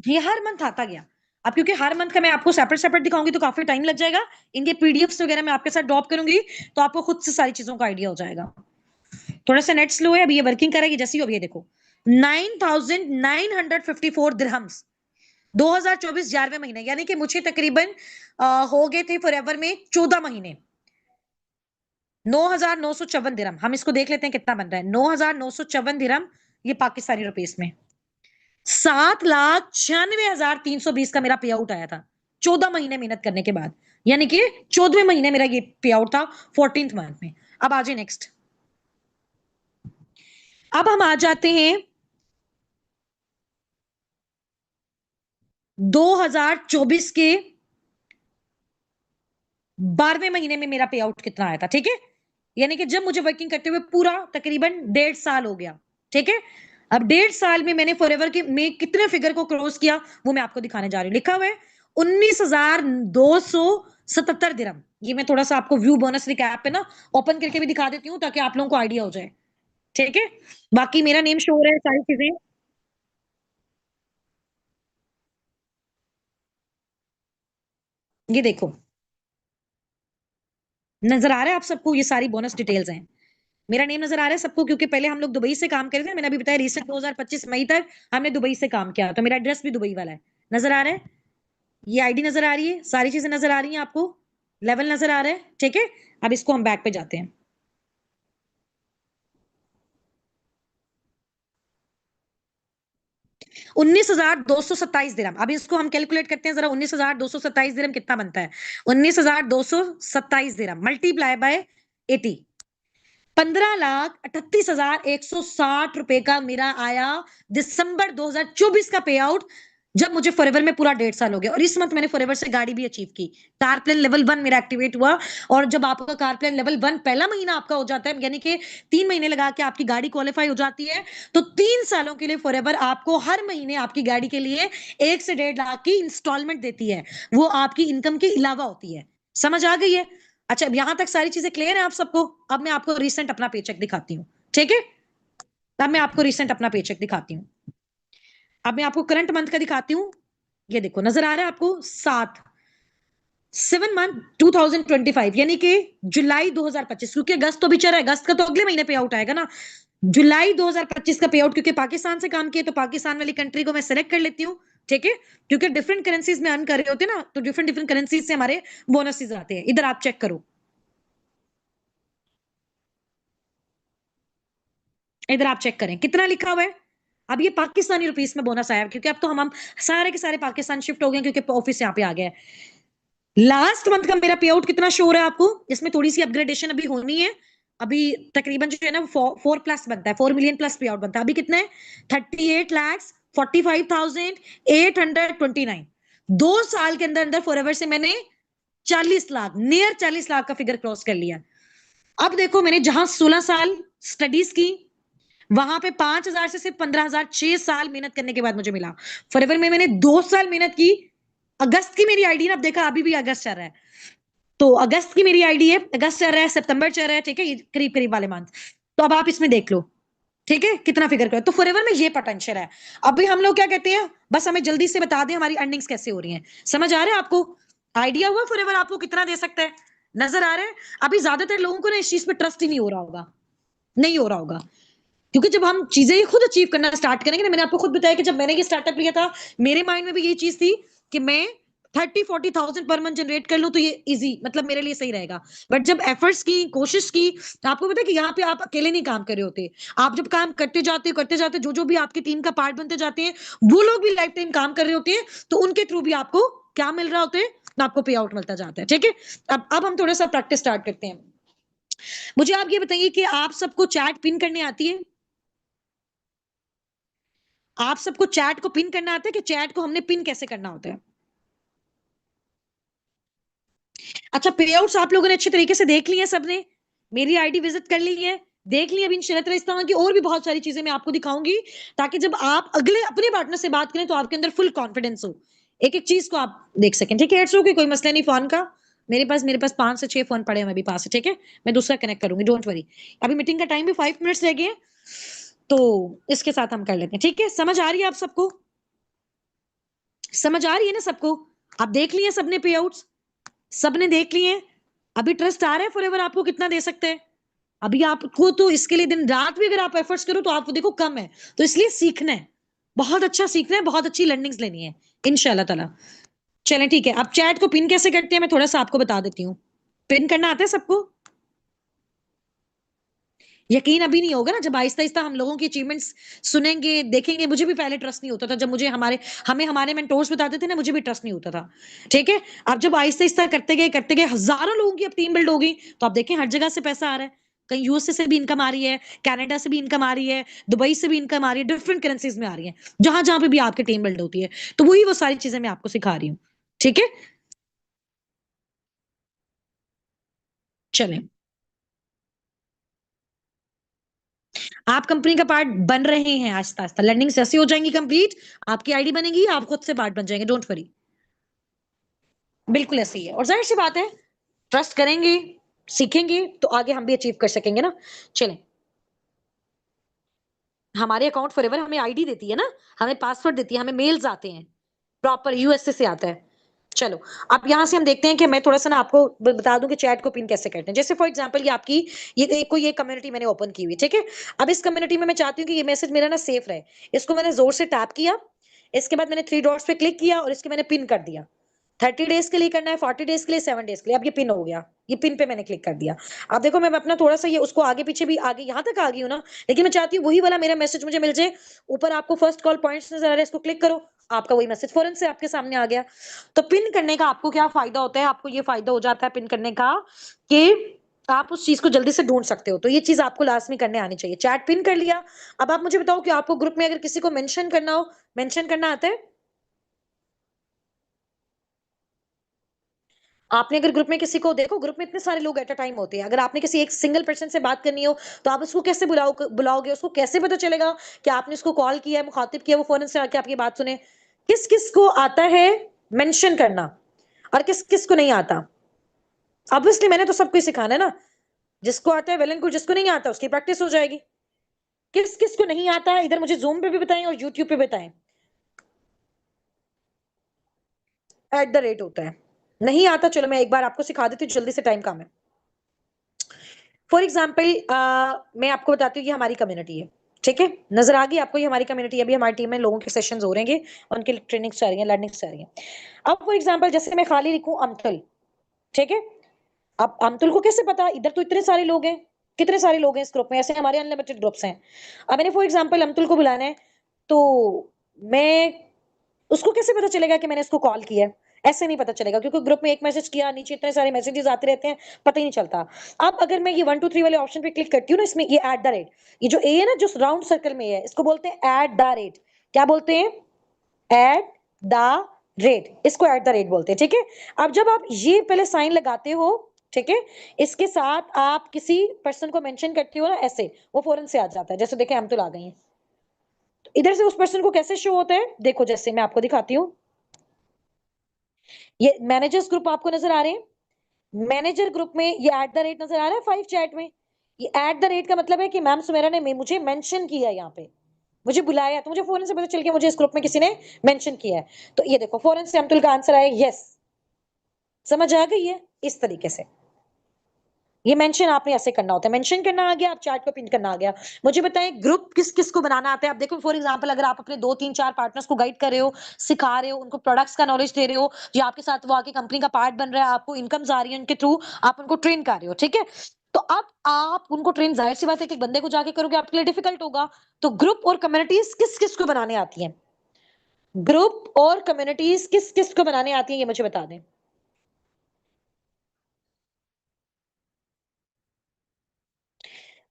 ये हर मंथ आता गया। अब क्योंकि हर मंथ का मैं आपको सेपरेट सेपरेट दिखाऊंगी तो काफी टाइम लग जाएगा। इनके पीडीएफ्स वगैरह मैं आपके साथ ड्रॉप करूंगी, तो आपको खुद से सारी चीजों का आइडिया हो जाएगा। थोड़ा सा नेट स्लो है, अभी ये वर्किंग करेगी जैसी हो, अभी ये देखो 9,954 दिरहम्स 2024 11वें महीने, यानी कि मुझे तकरीबन हो गए थे फॉरएवर में 14 महीने। 9,954 दिरहम, हम इसको देख लेते हैं कितना बन रहा है। 9,954 दिरहम ये पाकिस्तानी रुपीस में 7,96,320 का मेरा पे आउट आया था 14 महीने मेहनत करने के बाद, यानी कि 14वें महीने मेरा ये पे आउट था 14th मंथ में। अब आ जाए नेक्स्ट। अब हम आ जाते हैं 2024 के 12वें महीने में मेरा पे आउट कितना आया था, ठीक है, यानी कि जब मुझे वर्किंग करते हुए पूरा तकरीबन 1.5 साल हो गया, ठीक है। अब 1.5 साल में मैंने फॉरएवर के में कितने फिगर को क्रॉस किया वो मैं आपको दिखाने जा रही हूं। लिखा हुआ है 19,277 दिरहम। ये मैं थोड़ा सा आपको व्यू बोनस रिकैप पे ना ओपन करके भी दिखा देती हूँ ताकि आप लोगों को आइडिया हो जाए, ठीक है। बाकी मेरा नेम शो हो रहा है, सारी चीजें ये देखो नजर आ रहा है आप सबको, ये सारी बोनस डिटेल्स हैं। मेरा नेम नजर आ रहा है सबको, क्योंकि पहले हम लोग दुबई से काम कर रहे थे, मैंने अभी बताया रिसेंट 2025 मई तक हमने दुबई से काम किया, तो मेरा एड्रेस भी दुबई वाला है। नजर आ रहा है, ये आईडी नजर आ रही है, सारी चीजें नजर आ रही हैं आपको, लेवल नजर आ रहा है, ठीक है। अब इसको हम बैक पे जाते हैं। 19,227 दिरहम, अब इसको हम कैलकुलेट करते हैं जरा। 19,227 दिरहम कितना बनता है? 19,227 दिरहम मल्टीप्लाई बाय 80, 15,38,160 रुपए का मेरा आया दिसंबर 2024 का पे आउट, जब मुझे फॉरएवर में पूरा 1.5 साल हो गया। और इस मंथ मैंने फॉरएवर से गाड़ी भी अचीव की, कार प्लान लेवल 1 मेरा एक्टिवेट हुआ। और जब आपका कार प्लान लेवल 1 पहला महीना आपका हो जाता है, यानी कि 3 महीने लगा के आपकी गाड़ी क्वालिफाई हो जाती है, तो 3 सालों के लिए फॉरएवर आपको हर महीने आपकी गाड़ी के लिए 1 से 1.5 लाख की इंस्टॉलमेंट देती है। वो आपकी इनकम के अलावा होती है। समझ आ गई है? अच्छा, अब यहां तक सारी चीजें क्लियर है आप सबको? अब मैं आपको रिसेंट अपना पेचेक दिखाती हूँ, ठीक है। अब मैं आपको रिसेंट अपना पेचेक दिखाती हूँ। अब मैं आपको करंट मंथ का दिखाती हूँ। ये देखो नजर आ रहा है आपको, 7 मंथ 2025, यानी कि जुलाई 2025, क्योंकि अगस्त तो बिचारा है, अगस्त का तो अगले महीने पे आउट आएगा ना। जुलाई 2025 का पे आउट, क्योंकि पाकिस्तान से काम किया तो पाकिस्तान वाली कंट्री को मैं सेलेक्ट कर लेती हूँ, ठीक है। क्योंकि डिफरेंट करेंसीज में अर्न कर रहे होते हैं ना, तो डिफरेंट डिफरेंट करेंसीज से हमारे बोनसेस आते हैं। इधर आप चेक करो, इधर आप चेक करें कितना लिखा हुआ है। अब ये पाकिस्तानी रुपीस में बोनस आया, क्योंकि अब तो हम सारे के सारे पाकिस्तान शिफ्ट हो गए, क्योंकि ऑफिस यहाँ पे आ गया है। लास्ट मंथ का मेरा पे आउट कितना शो हो रहा है आपको? इसमें थोड़ी सी अपग्रेडेशन अभी होनी है। अभी तकरीबन जो है ना 4 प्लस बनता है, 4 मिलियन प्लस पे आउट बनता है। अभी कितना है? 38,45,829। 2 साल के अंदर अंदर फॉरएवर से मैंने 40 लाख, नियर 40 लाख का फिगर क्रॉस कर लिया। अब देखो, मैंने जहां 16 साल स्टडीज की, वहां पे 5,000 से सिर्फ 15,000 6 साल मेहनत करने के बाद मुझे मिला। फॉरएवर में मैंने 2 साल मेहनत की। अगस्त की मेरी आईडी ना, अब देखा अभी भी अगस्त चल रहा है, तो अगस्त की मेरी आईडी है, अगस्त चल रहा है, सितंबर चल रहा है, ठीक है, ये करीब करीब वाले मंथ। तो अब आप इसमें देख लो, ठीक है, कितना फिगर कर, तो फॉरएवर में ये पोटेंशियल है। अभी हम लोग क्या कहते हैं, बस हमें जल्दी से बता दें हमारी अर्निंग्स कैसे हो रही हैं। समझ आ रहा है आपको? आइडिया हुआ फॉरएवर आपको कितना दे सकता है? नजर आ रहा है? अभी ज्यादातर लोगों को ना इस चीज पे ट्रस्ट ही नहीं हो रहा होगा, नहीं हो रहा होगा, क्योंकि जब हम चीजें खुद अचीव करना स्टार्ट करेंगे ना, मैंने आपको खुद बताया कि जब मैंने ये स्टार्टअप लिया था, मेरे माइंड में भी यही चीज थी कि मैं 30-40 थाउजेंड पर मंथ जनरेट कर लूं तो ये इजी, मतलब मेरे लिए सही रहेगा। बट जब एफर्ट्स की, कोशिश की, तो आपको पता है कि यहाँ पे आप अकेले नहीं काम कर रहे होते। आप जब काम करते जाते जो जो भी आपकी टीम का पार्ट बनते जाते हैं, वो लोग भी लाइफ टाइम काम कर रहे होते हैं, तो उनके थ्रू भी आपको क्या मिल रहा होता है? आपको पे आउट मिलता जाता है, ठीक है। अब हम थोड़ा सा प्रैक्टिस स्टार्ट करते हैं। मुझे आप ये बताइए कि आप सबको चैट पिन करने आती है? आप सबको चैट को पिन करना आता है कि चैट को हमने पिन कैसे करना होता है? अच्छा, पेआउट्स आप लोगों ने अच्छे तरीके से देख ली है सबने? मेरी आईडी विजिट कर ली है, देख ली। अभी शरत इस तरह की और भी बहुत सारी चीजें मैं आपको दिखाऊंगी, ताकि जब आप अगले अपने पार्टनर से बात करें तो आपके अंदर फुल कॉन्फिडेंस हो, एक एक चीज को आप देख सकें, ठीक है। इट्स ओके, कोई मसला नहीं फोन का। मेरे पास 5 से 6 फोन पड़े हैं मेरे पास, ठीक है। मैं दूसरा कनेक्ट करूंगी, डोंट वरी। अभी मीटिंग का टाइम भी 5 मिनट्स रह गए हैं, तो इसके साथ हम कर लेते हैं, ठीक है। समझ आ रही है आप सबको? समझ आ रही है ना सबको? आप देख लिए सबने पे आउट्स? सबने देख लिए? अभी ट्रस्ट आ रहा है फॉरएवर आपको कितना दे सकते हैं? अभी आपको तो इसके लिए दिन रात भी अगर आप एफर्ट्स करो तो आपको देखो कम है, तो इसलिए सीखना है, बहुत अच्छा सीखना है, बहुत अच्छी लर्निंग्स लेनी है इंशाल्लाह ताला। चलें ठीक है, अब चैट को पिन कैसे करते हैं मैं थोड़ा सा आपको बता देती हूँ। पिन करना आता है सबको? यकीन अभी नहीं होगा ना, जब आहिस्ता-आहिस्ता हम लोगों की अचीवमेंट्स सुनेंगे, देखेंगे। मुझे भी पहले ट्रस्ट नहीं होता था, जब मुझे हमें हमारे मेंटोर्स बताते थे ना, मुझे भी ट्रस्ट नहीं होता था। ठीक है? अब जब आहिस्ता-आहिस्ता करते गए, हज़ारों लोगों की अब टीम बिल्ड हो गई, तो आप देखें हर जगह से पैसा आ रहा है। कहीं यूएसए से भी इनकम आ रही है, कनाडा से भी इनकम आ रही है, दुबई से भी इनकम आ रही है, डिफरेंट करेंसीज़ में आ रही है। जहाँ-जहाँ पे भी आपकी टीम बिल्ड होती है। तो वही वो सारी चीज़ें मैं आपको सिखा रही हूँ। ठीक है? चलें। आप कंपनी का पार्ट बन रहे हैं आहिस्ता-आहिस्ता, लर्निंग्स जैसे हो जाएँगी कंप्लीट, आपकी आईडी बनेगी, आप खुद से पार्ट बन जाएँगे, डोंट वरी। बिल्कुल ऐसे ही है और ज़ाहिर-सी बात है, ट्रस्ट करेंगे, सीखेंगे, तो आगे हम भी अचीव कर सकेंगे ना। चलें, हमारे अकाउंट फॉरएवर हमें आईडी देती है ना, हमें पासवर्ड देती है, हमें मेल्स आते हैं, प्रॉपर यूएसए से आता है। चलो, अब यहाँ से हम देखते हैं कि मैं थोड़ा-सा ना आपको बता दूँ कि चैट को पिन कैसे करते हैं। जैसे फॉर एग्ज़ाम्पल ये आपकी ये कम्युनिटी मैंने ओपन की हुई, ठीक है? अब इस कम्युनिटी में मैं चाहती हूँ कि ये मैसेज मेरा ना सेफ रहे। इसको मैंने ज़ोर से टैप किया, इसके बाद मैंने 3 डॉट्स पे क्लिक किया और इसके मैंने पिन कर दिया। 30 डेज़ के लिए करना है, 40 डेज़ के लिए, 7 डेज़ के लिए। अब ये पिन हो गया। ये पिन पे मैंने क्लिक कर दिया। अब देखो मैं अपना थोड़ा-सा ये उसको आगे-पीछे भी आगे यहाँ तक आ गई हूँ ना, लेकिन मैं चाहती हूँ वही वाला मेरा मैसेज मुझे मिल जाए। ऊपर आपको फर्स्ट कॉल पॉइंट्स नज़र आ रहा है, इसको क्लिक करो, आपका वही मैसेज फ़ौरन से आपके सामने आ गया। तो पिन करने का आपको क्या फ़ायदा होता है? आपको ये फ़ायदा हो जाता है पिन करने का कि आप उस चीज़ को जल्दी से ढूँढ सकते हो। तो ये चीज़ आपको लास्ट में करने आनी चाहिए। चैट पिन कर लिया, अब आप मुझे बताओ कि आपको ग्रुप में अगर किसी को मेंशन करना हो, मेंशन करना आता है? आपने अगर ग्रुप में किसी को देखो ग्रुप में इतने सारे लोग एट अ टाइम होते हैं। अगर आपने किसी एक सिंगल पर्सन से बात करनी हो, तो आप उसको कैसे बुलाओगे? उसको कैसे पता चलेगा कि आपने उसको कॉल किया है, मुखातिब किया है, वो फ़ौरन से आके आपकी बात सुने? किस-किस को आता है मेंशन करना और किस-किस को नहीं आता? ऑब्वियसली मैंने तो सबको ही सिखाना है ना। जिसको आता है वेल एंड गुड, जिसको नहीं आता उसकी प्रैक्टिस हो जाएगी। किस-किस को नहीं आता इधर मुझे ज़ूम पे भी बताएँ और यूट्यूब पे बताएँ। एट द रेट होता है। नहीं आता चलो मैं एक बार आपको सिखा देती हूँ जल्दी से टाइम कम है। फॉर एग्जाम्पल मैं आपको बताती हूँ ये हमारी कम्युनिटी है, ठीक है? नज़र आ गई आपको ये हमारी कम्युनिटी है, अभी हमारी टीम में लोगों के सेशंस हो रहेंगे, उनकी ट्रेनिंग्स चल रही हैं, लर्निंग्स चल रही हैं। अब फॉर एग्जाम्पल जैसे मैं खाली लिखूँ अम्तुल, ठीक है? अब अम्तुल को कैसे पता? इधर तो इतने सारे लोग हैं, कितने सारे लोग हैं इस ग्रुप में, ऐसे हमारे अनलिमिटेड ग्रुप्स हैं। अब मैंने फॉर एग्जाम्पल अम्तुल को बुलाना है, तो मैं उसको कैसे पता चलेगा कि मैंने इसको कॉल किया है? ऐसे नहीं पता चलेगा क्योंकि ग्रुप में एक मैसेज किया, नीचे इतने सारे मैसेजेस आते रहते हैं, पता ही नहीं चलता। अब अगर मैं ये 1 2 3 वाले ऑप्शन पे क्लिक करती हूँ ना इसमें ये एट द रेट, ये जो ए है ना जो राउंड सर्कल में है, इसको बोलते हैं एट द रेट। क्या बोलते हैं? एट द रेट, इसको एट द रेट बोलते हैं, ठीक है? अब जब आप ये पहले साइन लगाते हो, ठीक है? इसके साथ आप किसी पर्सन को मेंशन करते हो ना ऐसे, वो फौरन से आ जाता है। जैसे देखें हम तो आ गई हैं। तो इधर से उस पर्सन को कैसे शो होता है? देखो जैसे मैं आपको दिखाती हूँ। ये मैनेजर्स ग्रुप आपको नजर आ रहे हैं? मैनेजर ग्रुप में ये एट द रेट नजर आ रहा है 5 चैट में। ये एट द रेट का मतलब है कि मैम सुमेरा ने मुझे मेंशन किया है यहाँ पे, मुझे बुलाया, तो मुझे फौरन से पता चल गया मुझे इस ग्रुप में किसी ने मेंशन किया है। तो ये देखो फौरन से अब्दुल का आंसर आया यस। समझ आ गई है? इस तरीके से ये मेंशन आपने ऐसे करना होता है। मेंशन करना आ गया, आप चैट को पिन करना आ गया। मुझे बताएं ग्रुप किस-किस को बनाना आता है? आप देखो फॉर एग्जांपल अगर आप अपने 2 3 4 पार्टनर्स को गाइड कर रहे हो, सिखा रहे हो, उनको प्रोडक्ट्स का नॉलेज दे रहे हो, या आपके साथ वो आके कंपनी का पार्ट बन रहा है, आपको इनकम्स आ रही है उनके थ्रू, आप उनको ट्रेन कर रहे हो, ठीक है? तो अब आप उनको ट्रेन ज़ाहिर-सी बात है कि एक बंदे को जाके करोगे आपके लिए डिफिकल्ट होगा। तो ग्रुप और कम्युनिटीज़ किस-किस को बनाने आती हैं? ग्रुप और कम्युनिटीज़ किस-किस को बनाने आती हैं ये मुझे बता दें?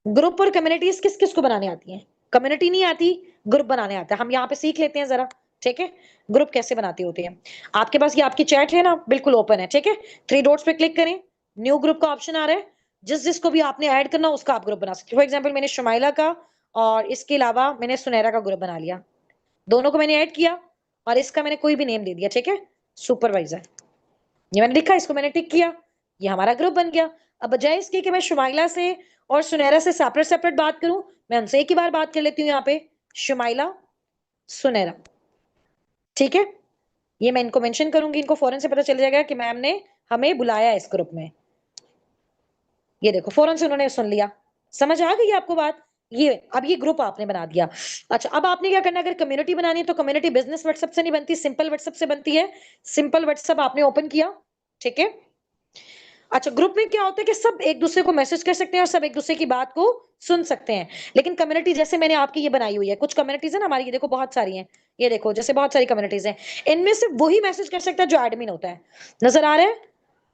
ग्रुप और कम्युनिटीज किस किस को बनाने आती हैं? कम्युनिटी नहीं आती, ग्रुप बनाने आता है। हम यहाँ पे सीख लेते हैं जरा, ठीक है? ग्रुप कैसे बनाते होते हैं। आपके पास ये आपकी चैट है ना, बिल्कुल ओपन है, ठीक है? 3 डॉट्स पे क्लिक करें, न्यू ग्रुप का ऑप्शन आ रहा है। जिस जिसको भी आपने ऐड करना हो उसका आप ग्रुप बना सकते हो। फॉर एग्जाम्पल मैंने शमाइला का और इसके अलावा मैंने सुनैरा का ग्रुप बना लिया। दोनों को मैंने ऐड किया और इसका मैंने कोई भी नेम दे दिया, ठीक है? सुपरवाइजर। ये मैंने लिखा, इसको मैंने टिक किया, ये हमारा ग्रुप बन गया। अब बजाय इसके कि मैं शुमाइला से और सुनैरा से सेपरेट सेपरेट बात करूं, मैं उनसे एक ही बार बात कर लेती हूँ यहाँ पे, शुमाइला, सुनैरा, ठीक है? ये मैं इनको मेंशन करूंगी, इनको फौरन से पता चल जाएगा कि मैम ने हमें बुलाया है इस ग्रुप में। ये देखो फौरन से उन्होंने सुन लिया। समझ आ गई आपको बात? ये अब ये ग्रुप आपने बना दिया। अच्छा, अब आपने क्या करना है, अगर कम्युनिटी बनानी है तो कम्युनिटी बिज़नेस व्हाट्सएप से नहीं बनती, सिंपल व्हाट्सएप से बनती है। सिंपल व्हाट्सएप आपने ओपन किया, ठीक है? अच्छा, ग्रुप में क्या होता है कि सब एक-दूसरे को मैसेज कर सकते हैं और सब एक-दूसरे की बात को सुन सकते हैं। लेकिन कम्युनिटी जैसे मैंने आपकी ये बनाई हुई है, कुछ कम्युनिटीज़ है ना हमारी, ये देखो बहुत सारी हैं। ये देखो जैसे बहुत सारी कम्युनिटीज़ हैं। इनमें सिर्फ वही मैसेज कर सकता है जो एडमिन होता है। नज़र आ रहा है?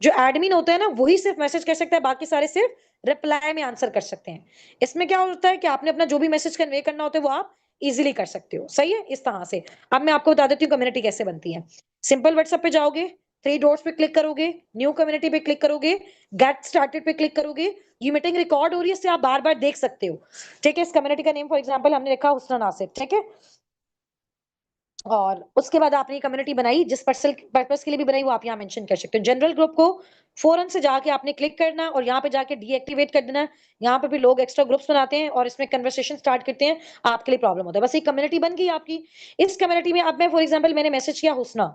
जो एडमिन होता है ना वही सिर्फ मैसेज कर सकता है, बाकी सारे सिर्फ रिप्लाई में आंसर कर सकते हैं। इसमें क्या होता है कि आपने अपना जो भी मैसेज कन्वे करना होता है वो आप इज़िली कर सकते हो। सही है? इस तरह से। अब मैं आपको बता देती हूँ कम्युनिटी कैसे बनती है। सिंपल व्हाट्सएप पे जाओगे, 3 डॉट्स पे क्लिक करोगे, न्यू कम्युनिटी पे क्लिक करोगे, गेट स्टार्टेड पे क्लिक करोगे। ये मीटिंग रिकॉर्ड हो रही है, इससे आप बार-बार देख सकते हो। ठीक है? इस कम्युनिटी का नेम फॉर एग्जांपल हमने रखा हुस्ना नासिर, ठीक है? और उसके बाद आपने ये कम्युनिटी बनाई, जिस पर्पस के लिए भी बनाई वो आप यहाँ मेंशन कर सकते हो। जनरल ग्रुप को फौरन से जाके आपने क्लिक करना और यहाँ पे जाके डीएक्टिवेट कर देना। यहाँ पे भी लोग एक्स्ट्रा ग्रुप्स बनाते हैं और इसमें कन्वर्सेशन स्टार्ट करते हैं, आपके लिए प्रॉब्लम होता है। बस एक कम्युनिटी बन गई आपकी। इस कम्युनिटी में अब मैं फॉर एग्जांपल मैंने मैसेज किया हुस्ना,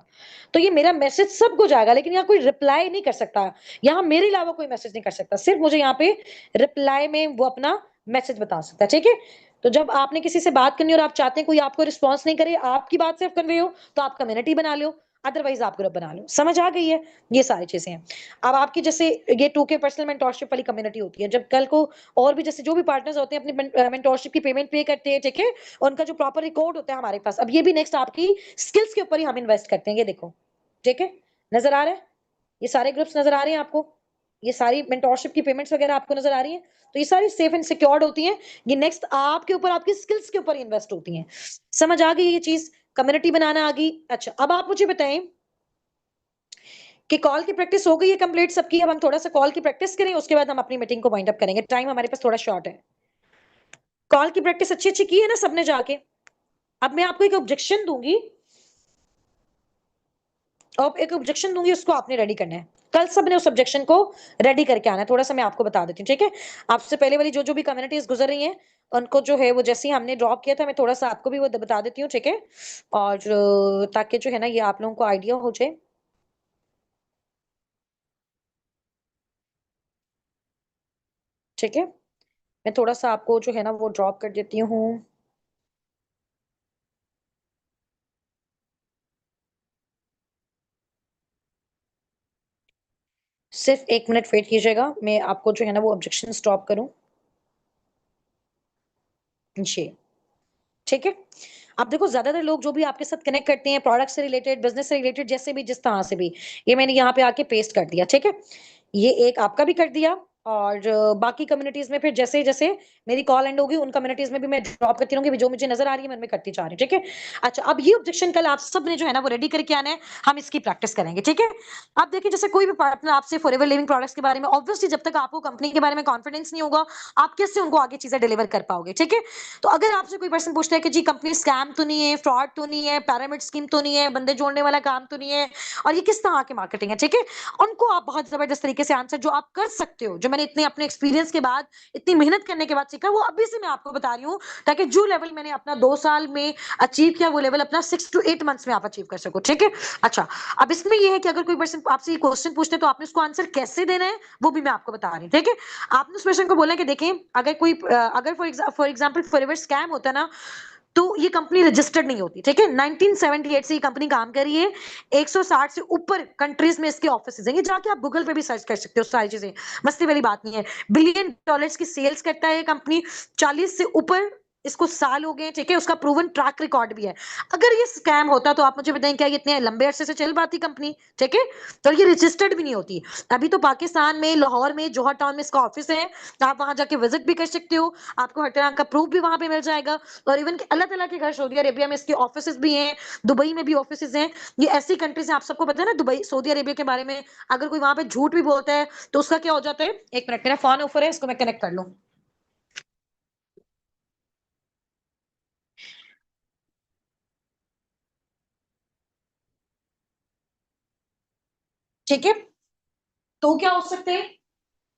तो ये मेरा मैसेज सबको जाएगा, लेकिन यहाँ कोई रिप्लाई नहीं कर सकता। यहाँ मेरे अलावा कोई मैसेज नहीं कर सकता। सिर्फ मुझे यहाँ पे रिप्लाई में वो अपना मैसेज बता सकता है, ठीक है? तो जब आपने किसी से बात करनी है और आप चाहते हैं कोई आपको रिस्पॉन्स नहीं करे, आपकी बात सिर्फ कन्वे हो, तो आप कम्युनिटी बना लो, अदरवाइज़ आप ग्रुप बना लो। समझ आ गई है? ये सारी चीज़ें हैं। अब आपकी जैसे ये 2K पर्सनल मेंटरशिप वाली कम्युनिटी होती है, जब कल को और भी जैसे जो भी पार्टनर्स होते हैं अपनी मेंटरशिप की पेमेंट पे करते हैं, ठीक है? उनका जो प्रॉपर रिकॉर्ड होता है हमारे पास। अब ये भी नेक्स्ट आपकी स्किल्स के ऊपर ही हम इन्वेस्ट करते हैं, ये देखो। ठीक है? नज़र आ रहा है? ये सारे ग्रुप्स नज़र आ रहे हैं आपको? ये सारी मेंटरशिप की पेमेंट्स वगैरह आपको नज़र आ रही हैं? तो ये सारी सेफ एंड सिक्योर्ड होती हैं। ये नेक्स्ट आपके ऊपर आपकी स्किल्स के ऊपर इन्वेस्ट होती हैं। समझ आ गई ये चीज़? कम्युनिटी बनाना आ गई। अच्छा, अब आप मुझे बताएँ कि कॉल की प्रैक्टिस हो गई है कंप्लीट सबकी? अब हम थोड़ा-सा कॉल की प्रैक्टिस करें, उसके बाद हम अपनी मीटिंग को वाइंड अप करेंगे। टाइम हमारे पास थोड़ा शॉर्ट है। कॉल की प्रैक्टिस अच्छी-अच्छी की है ना सबने जाके? अब मैं आपको एक ऑब्जेक्शन दूँगी, अब एक ऑब्जेक्शन दूँगी, उसको आपने रेडी करना है। कल सबने उस ऑब्जेक्शन को रेडी करके आना है। थोड़ा-सा मैं आपको बता देती हूँ, ठीक है? आपसे पहले वाली जो-जो भी कम्युनिटीज़ गुज़र रही हैं, उनको जो है वो जैसे ही हमने ड्रॉप किया था, मैं थोड़ा-सा आपको भी वो बता देती हूँ, ठीक है? और ताकि जो है ना ये आप लोगों को आइडिया हो जाए, ठीक है? मैं थोड़ा-सा आपको जो है ना वो ड्रॉप कर देती हूँ। सिर्फ़ 1 मिनट वेट कीजिएगा, मैं आपको जो है ना वो ऑब्जेक्शन स्टॉप करूँ। जी। ठीक है? अब देखो ज़्यादातर लोग जो भी आपके साथ कनेक्ट करते हैं प्रोडक्ट से रिलेटेड, बिज़नेस से रिलेटेड जैसे भी जिस तरह से भी, ये मैंने यहाँ पे आके पेस्ट कर दिया, ठीक है? ये एक आपका भी कर दिया और बाकी कम्युनिटीज़ में फिर जैसे-जैसे मेरी कॉल एंड होगी उन कम्युनिटीज़ में भी मैं ड्रॉप करती रहूँगी, जो मुझे नज़र आ रही है मैं उनमें करती जा रही हूँ, ठीक है? अच्छा, अब ये ऑब्जेक्शन कल आप सब ने जो है ना वो रेडी करके आना है, हम इसकी प्रैक्टिस करेंगे, ठीक है? अब देखिए जैसे कोई भी पार्टनर आपसे फॉरएवर लिविंग प्रोडक्ट्स के बारे में ऑब्वियसली जब तक आपको कंपनी के बारे में कॉन्फिडेंस नहीं होगा, आप कैसे उनको आगे चीज़ें डिलीवर कर पाओगे, ठीक है? तो अगर आपसे कोई पर्सन पूछता है कि जी कंपनी स्कैम तो नहीं है, फ्रॉड तो नहीं है, पिरामिड स्कीम तो नहीं है, बंदे जोड़ने वाला काम तो नहीं है और ये किस तरह की मार्केटिंग है, ठीक है? उनको आप बहुत ज़बरदस्त तरीके से आंसर जो आप कर सकते हो, जो मैंने इतने अपने एक्सपीरियंस के बाद, इतनी मेहनत करने के बाद सीखा, वो अभी से मैं आपको बता रही हूँ, ताकि जो लेवल मैंने अपना 2 साल में अचीव किया, वो लेवल अपना 6 टू 8 मंथ्स में आप अचीव कर सको, ठीक है? अच्छा, अब इसमें ये है कि अगर कोई पर्सन आपसे ये क्वेश्चन पूछते हैं, तो आपने उसको आंसर कैसे देना है, वो भी मैं आपको बता रही हूँ, ठीक है? आपने उस पर्सन को बोलना है कि देखें, अगर कोई अगर फॉर एग्जांपल फॉरएवर स्कैम होता है ना, तो ये कंपनी रजिस्टर्ड नहीं होती, ठीक है? 1978 से ये कंपनी काम कर रही है। 160 से ऊपर कंट्रीज़ में इसके ऑफिसेज़ हैं। ये जाके आप गूगल पे भी सर्च कर सकते हो सारी चीज़ें। मस्ती वाली बात नहीं है। बिलियन डॉलर्स की सेल्स करता है ये कंपनी। 40 से ऊपर इसको साल हो गए हैं, ठीक है? उसका प्रूवन ट्रैक रिकॉर्ड भी है। अगर ये स्कैम होता तो आप मुझे बताएँ क्या ये इतने लंबे अरसे से चल पाती कंपनी, ठीक है? तो ये रजिस्टर्ड भी नहीं होती। अभी तो पाकिस्तान में, लाहौर में, जौहर टाउन में इसका ऑफिस है। आप वहाँ जाके विज़िट भी कर सकते हो। आपको हर तरह का प्रूफ भी वहाँ पे मिल जाएगा। और इवन कि अल्लाह-तआला के घर सऊदी अरेबिया में इसके ऑफिसेज़ भी हैं, दुबई में भी ऑफिसेज़ हैं। ये ऐसी कंट्रीज़ हैं, आप सबको पता है ना दुबई, सऊदी अरेबिया के बारे में, अगर कोई वहाँ पे झूठ भी बोलता है, तो उसका क्या हो जाता है? 1 मिनट मेरा फ़ोन ऑफर है, इसको मैं कनेक्ट कर लूँ। ठीक है? तो क्या हो सकता है?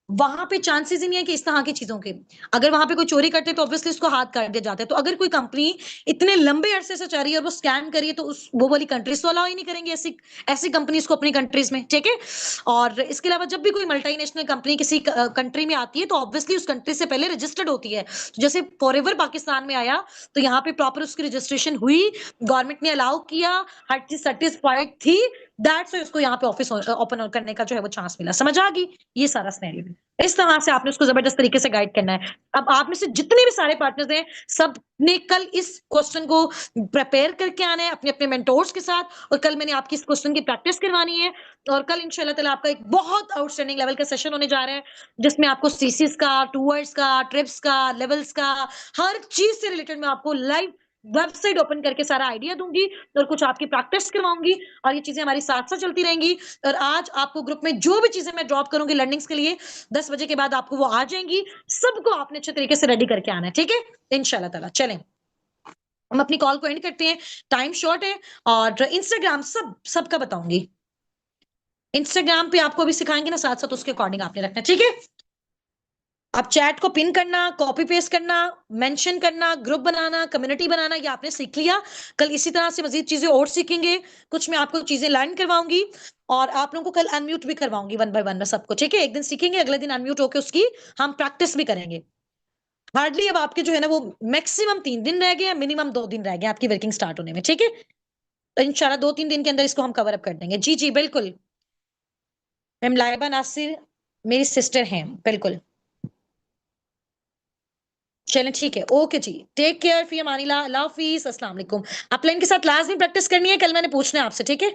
वहाँ पे चांसेस ही नहीं है कि इस तरह की चीज़ों के। अगर वहाँ पे कोई चोरी करते तो ऑब्वियसली उसको हाथ काट दिया जाता है। तो अगर कोई कंपनी इतने लंबे अरसे से चल रही है और वो स्कैम कर रही है तो उस वो वाली कंट्रीज़ तो अलाउ ही नहीं करेंगे ऐसी ऐसी कंपनीज़ को अपनी कंट्रीज़ में, ठीक है? और इसके अलावा जब भी कोई मल्टीनेशनल कंपनी किसी कंट्री में आती है तो ऑब्वियसली उस कंट्री से पहले रजिस्टर्ड होती है। तो जैसे फॉरएवर पाकिस्तान में आया तो यहाँ पे प्रॉपर उसकी रजिस्ट्रेशन हुई, गवर्नमेंट ने अलाउ किया, हर चीज़ सैटिस्फाइड थी, दैट्स व्हाई उसको यहाँ पे ऑफिस ओपन करने का जो है वो चांस मिला। समझ आ गई? ये सारा सिनेरियो है। इस तरह से आपने उसको ज़बरदस्त तरीके से गाइड करना है। अब आप में से जितने भी सारे पार्टनर्स हैं, सबने कल इस क्वेश्चन को प्रिपेयर करके आना है अपने-अपने मेंटोर्स के साथ और कल मैंने आपकी इस क्वेश्चन की प्रैक्टिस करवानी है और कल इंशाल्लाह ताला आपका एक बहुत आउटस्टैंडिंग लेवल का सेशन होने जा रहा है, जिसमें आपको सीसीस का, टूर्स का, ट्रिप्स का, लेवल्स का, हर चीज़ से रिलेटेड मैं आपको लाइव वेबसाइट ओपन करके सारा आइडिया दूँगी और कुछ आपकी प्रैक्टिस करवाऊँगी और ये चीज़ें हमारी साथ-साथ चलती रहेंगी और आज आपको ग्रुप में जो भी चीज़ें मैं ड्रॉप करूँगी लर्निंग्स के लिए 10 बजे के बाद आपको वो आ जाएँगी। सबको आपने अच्छे तरीके से रेडी करके आना है, ठीक है? इंशाल्लाह ताला। चलें, हम अपनी कॉल को एंड करते हैं। टाइम शॉर्ट है और इंस्टाग्राम सबका बताऊँगी। इंस्टाग्राम पे आपको अभी सिखाएँगे ना साथ-साथ उसके अकॉर्डिंग आपने रखना है, ठीक है? अब चैट को पिन करना, कॉपी पेस्ट करना, मेंशन करना, ग्रुप बनाना, कम्युनिटी बनाना ये आपने सीख लिया। कल इसी तरह से मज़ीद चीज़ें और सीखेंगे। कुछ मैं आपको चीज़ें लर्न करवाऊँगी और आप लोगों को कल अनम्यूट भी करवाऊँगी वन बाय वन मैं सबको, ठीक है? एक दिन सीखेंगे, अगले दिन अनम्यूट होके उसकी हम प्रैक्टिस भी करेंगे। हार्डली अब आपके जो है ना वो मैक्सिमम 3 दिन रह गए हैं, मिनिमम 2 दिन रह गए हैं आपकी वर्किंग स्टार्ट होने में, ठीक है? तो इंशाल्लाह 2-3 दिन के अंदर इसको हम कवर अप कर देंगे। जी, जी, बिल्कुल। मैम लाइबा नासिर मेरी सिस्टर हैं, बिल्कुल। चलें ठीक है, ओके जी। टेक केयर, फ़ी अमानिल्लाह, अल्लाह हाफ़िज़, अस्सलाम वालेकुम। अपलाइन के साथ लाज़मी प्रैक्टिस करनी है, कल मैंने पूछना है आपसे, ठीक है?